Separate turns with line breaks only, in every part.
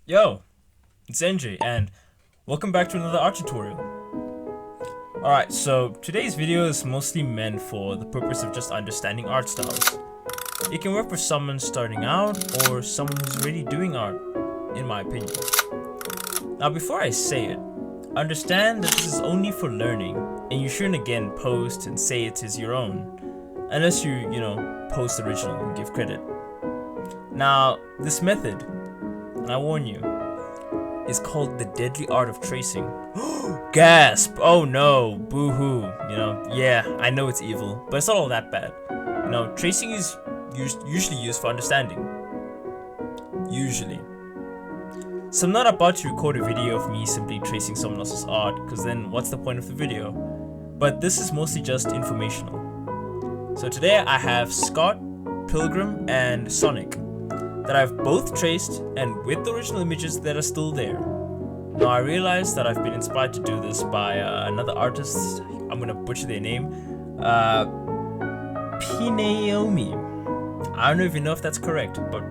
Yo, it's NJ and welcome back to another art tutorial. Alright, so today's video is mostly meant for the purpose of just understanding art styles. It can work for someone starting out or someone who's already doing art, in my opinion. Now before I say it, understand that this is only for learning and you shouldn't again post and say it is your own, unless you post original and give credit. Now, this method, and I warn you, is called the deadly art of tracing. Gasp! Oh no! Boo-hoo! Yeah, I know it's evil, but it's not all that bad. Tracing is usually used for understanding. Usually. So I'm not about to record a video of me simply tracing someone else's art, because then what's the point of the video? But this is mostly just informational. So today I have Scott, Pilgrim, and Sonic that I've both traced, and with the original images that are still there. Now I realized that I've been inspired to do this by another artist. I'm gonna butcher their name. Pineomi. I don't know if you know if that's correct, but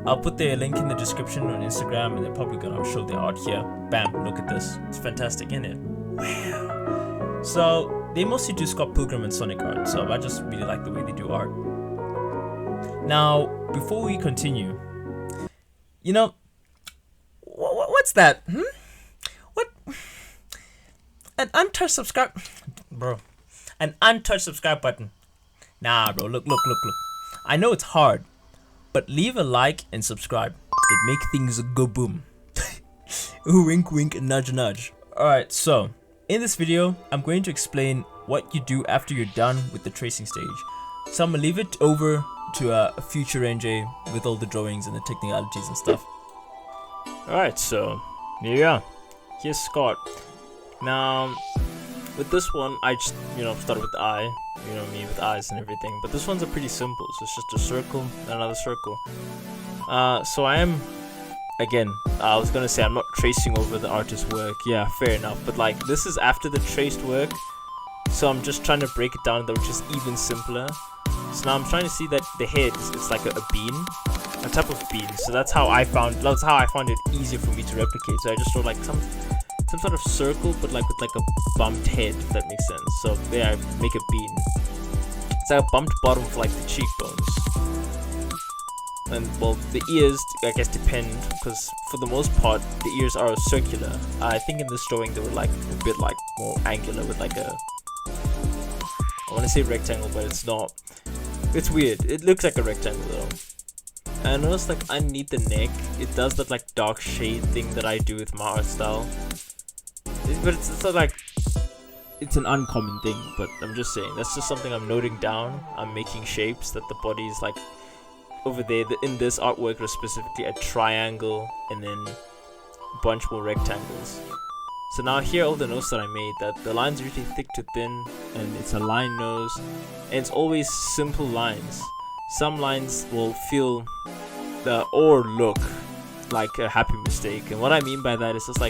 I'll put their link in the description on Instagram, and they're probably gonna show their art here. Bam, look at this. It's fantastic, isn't it? Wow. So they mostly do Scott Pilgrim and Sonic art, so I just really like the way they do art. Now, before we continue, what's that? What? An untouched subscribe, bro. An untouched subscribe button. Nah, bro. Look. I know it's hard, but leave a like and subscribe. It make things go boom. Wink, wink, nudge, nudge. All right. So, in this video, I'm going to explain what you do after you're done with the tracing stage. So I'm gonna leave it over to a future NJ with all the drawings and the technicalities and stuff. Alright, so here you are. Here's Scott. Now, with this one, I just, started with the eye. Me with eyes and everything. But this one's pretty simple. So it's just a circle and another circle. So I am, again, I was gonna say I'm not tracing over the artist's work. Yeah, fair enough. But this is after the traced work. So I'm just trying to break it down, which is even simpler. So now I'm trying to see that the head is like a bean, a type of bean. So that's how I found it easier for me to replicate. So I just draw some sort of circle, but with a bumped head, if that makes sense. So there I make a bean. It's like a bumped bottom for the cheekbones. And well, the ears I guess depend, because for the most part the ears are circular. I think in this drawing they were a bit more angular with I want to say rectangle, but it's not. It's weird. It looks like a rectangle though. And I noticed underneath the neck, it does that dark shade thing that I do with my art style. But it's not it's an uncommon thing. But I'm just saying that's just something I'm noting down. I'm making shapes that the body is over there. In this artwork, was specifically a triangle and then a bunch more rectangles. So now here are all the notes that I made, that the lines are usually thick to thin, and it's a line nose, and it's always simple lines. Some lines will feel or look like a happy mistake, and what I mean by that is just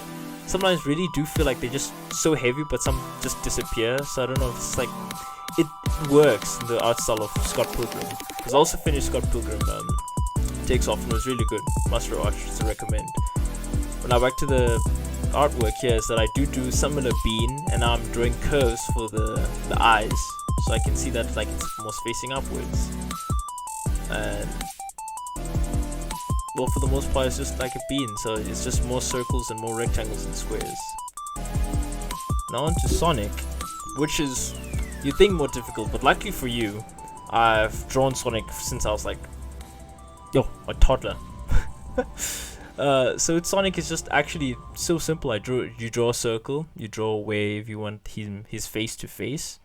some lines really do feel like they're just so heavy, but some just disappear. So I don't know if it's it works in the art style of Scott Pilgrim. Because I also finished Scott Pilgrim, Takes Off, and it was really good. Must watch, so recommend. But now back to the artwork here is that I do similar bean, and now I'm drawing curves for the eyes, so I can see that it's almost facing upwards. And well, for the most part it's just like a bean, so it's just more circles and more rectangles and squares. Now on to Sonic, which is, you think, more difficult, but luckily for you, I've drawn Sonic since I was a toddler. So Sonic is just actually so simple. You draw a circle, you draw a wave, you want his face to face.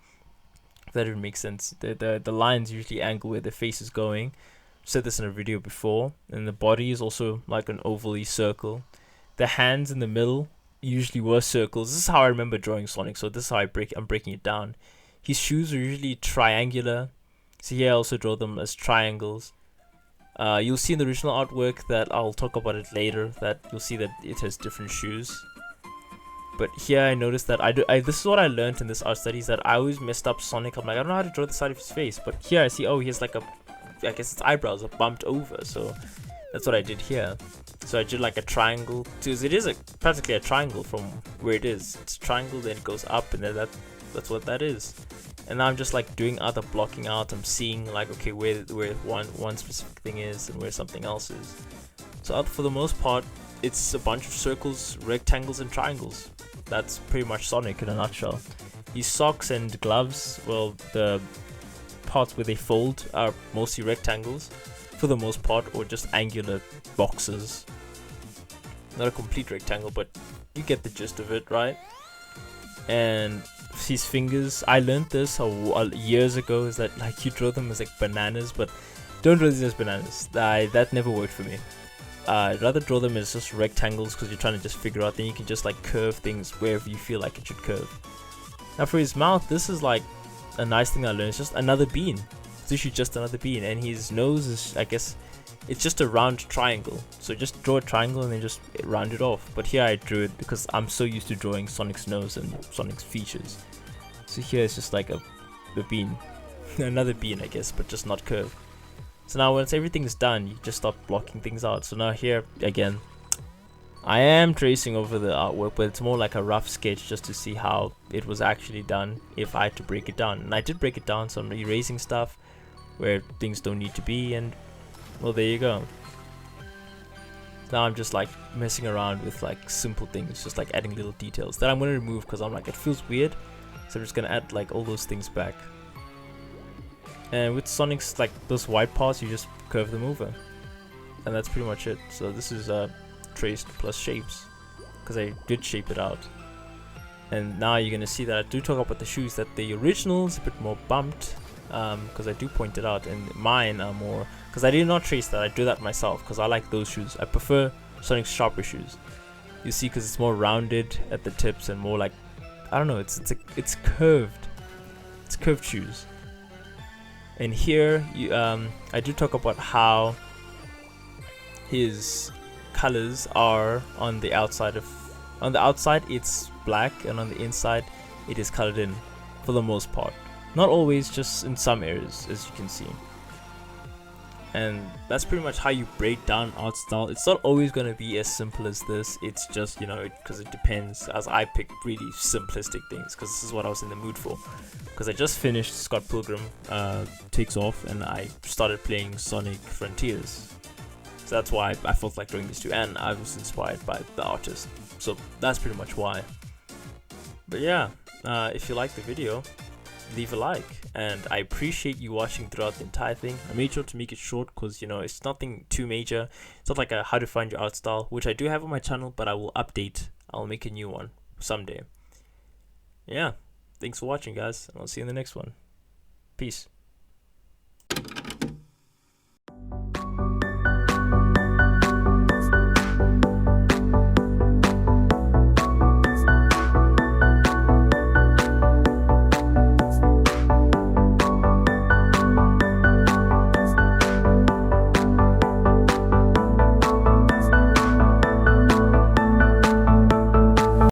If that even makes sense. The lines usually angle where the face is going. I've said this in a video before. And the body is also like an ovally circle. The hands in the middle usually were circles. This is how I remember drawing Sonic, so this is how I'm breaking it down. His shoes are usually triangular. So here I also draw them as triangles. You'll see in the original artwork that I'll talk about it later, that you'll see that it has different shoes. But here I noticed that this is what I learned in this art study, is that I always messed up Sonic. I'm I don't know how to draw the side of his face. But here I see, he has I guess his eyebrows are bumped over. So That's what I did here. So I did like a triangle, because it is practically a triangle from where it is. It's a triangle, then it goes up, and then that's what that is. And now I'm just like doing other blocking out. I'm seeing like, okay, where one specific thing is and where something else is. So for the most part, it's a bunch of circles, rectangles, and triangles. That's pretty much Sonic in a nutshell. His socks and gloves, well, the parts where they fold are mostly rectangles for the most part, or just angular boxes. Not a complete rectangle, but you get the gist of it, right? And his fingers, I learned this years ago, is that like you draw them as like bananas, but don't draw these as bananas. That never worked for me. I'd rather draw them as just rectangles, because you're trying to just figure out, then you can just like curve things wherever you feel like it should curve. Now for his mouth, this is like a nice thing I learned. It's just another bean. It's literally just another bean, and his nose is, I guess, it's just a round triangle. So just draw a triangle and then just round it off. But here I drew it because I'm so used to drawing Sonic's nose and Sonic's features. So here it's just like a bean, another bean, I guess, but just not curved. So now once everything's done, you just start blocking things out. So now here again, I am tracing over the artwork, but it's more like a rough sketch just to see how it was actually done if I had to break it down. And I did break it down, so I'm erasing stuff where things don't need to be, and well, there you go. Now I'm just like messing around with like simple things, just like adding little details that I'm going to remove because I'm like, it feels weird, so I'm just going to add like all those things back. And with Sonic's like those white parts, you just curve them over, and that's pretty much it. So this is traced plus shapes, because I did shape it out. And now you're gonna see that I do talk about the shoes, that the original is a bit more bumped, because I do point it out, and mine are more, because I did not trace that, I do that myself because I like those shoes. I prefer Sonic's sharper shoes, you see, because it's more rounded at the tips and more like, I don't know, it's curved. It's curved shoes. And here you I do talk about how his colors are on the outside it's black, and on the inside it is colored in for the most part. Not always, just in some areas, as you can see. And that's pretty much how you break down art style. It's not always going to be as simple as this. It's just, you know, because it depends, as I pick really simplistic things because this is what I was in the mood for. Because I just finished Scott Pilgrim Takes Off, and I started playing Sonic Frontiers. So that's why I felt like doing this too, and I was inspired by the artist. So that's pretty much why. But yeah, if you like the video, leave a like, and I appreciate you watching throughout the entire thing. I made sure to make it short because, you know, it's nothing too major. It's not like a how to find your art style, which I do have on my channel, but I will update. I'll make a new one someday. Yeah, thanks for watching, guys, and I'll see you in the next one. Peace.